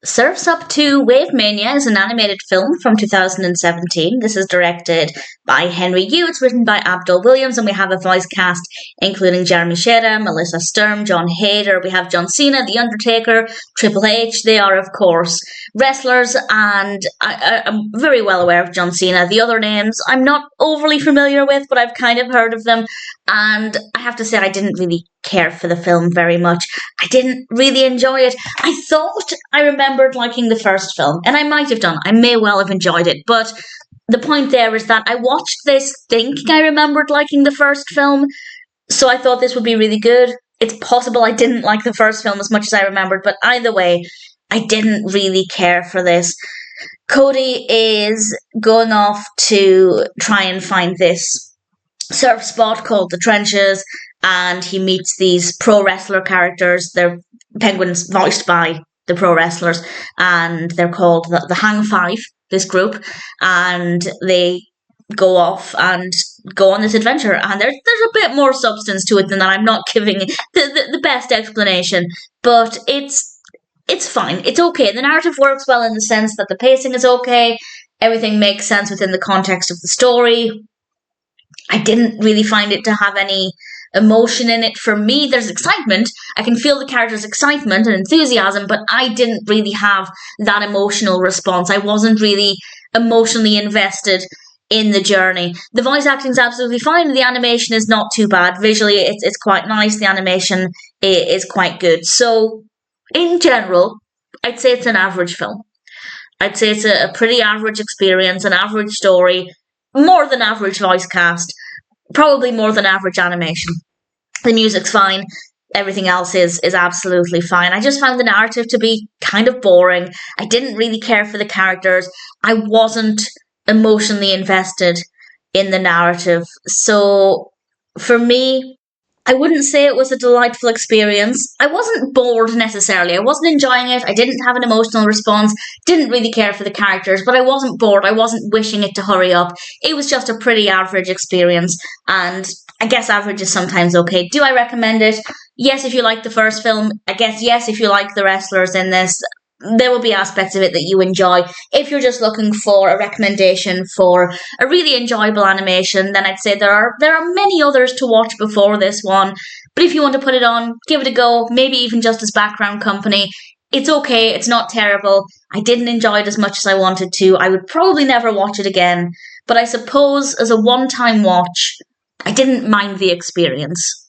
Surf's Up to WaveMania is an animated film from 2017. This is directed by Henry Yu. It's written by Abdul Williams, and we have a voice cast including Jeremy Shada, Melissa Sturm, Jon Heder. We have John Cena, The Undertaker, Triple H. They are, of course, wrestlers, and I'm very well aware of John Cena. The other names I'm not overly familiar with, but I've kind of heard of them. And I have to say, I didn't really care for the film very much. I didn't really enjoy it. I thought I remembered liking the first film, and I might have done. I may well have enjoyed it, but the point there is that I watched this thinking I remembered liking the first film, so I thought this would be really good. It's possible I didn't like the first film as much as I remembered, but either way, I didn't really care for this. Cody is going off to try and find this surf spot called the Trenches, and he meets these pro wrestler characters. They're penguins voiced by the pro wrestlers, and they're called the Hang Five, this group, and they go off and go on this adventure, and there's a bit more substance to it than that. I'm not giving the best explanation, but it's fine. It's okay. The narrative works well in the sense that the pacing is okay. Everything makes sense within the context of the story. I didn't really find it to have any emotion in it. For me, there's excitement. I can feel the character's excitement and enthusiasm, but I didn't really have that emotional response. I wasn't really emotionally invested in the journey. The voice acting is absolutely fine. The animation is not too bad. Visually, it's quite nice. The animation is quite good. So, in general, I'd say it's an average film. I'd say it's a pretty average experience, an average story, more than average voice cast, probably more than average animation. The music's fine. Everything else is absolutely fine. I just found the narrative to be kind of boring. I didn't really care for the characters. I wasn't emotionally invested in the narrative. So for me, I wouldn't say it was a delightful experience. I wasn't bored necessarily. I wasn't enjoying it. I didn't have an emotional response. Didn't really care for the characters, but I wasn't bored. I wasn't wishing it to hurry up. It was just a pretty average experience, and I guess average is sometimes okay. Do I recommend it? Yes, if you like the first film. I guess yes, if you like the wrestlers in this. There will be aspects of it that you enjoy. If you're just looking for a recommendation for a really enjoyable animation, then I'd say there are many others to watch before this one. But if you want to put it on, give it a go, maybe even just as background company. It's okay, it's not terrible. I didn't enjoy it as much as I wanted to. I would probably never watch it again. But I suppose as a one-time watch, I didn't mind the experience.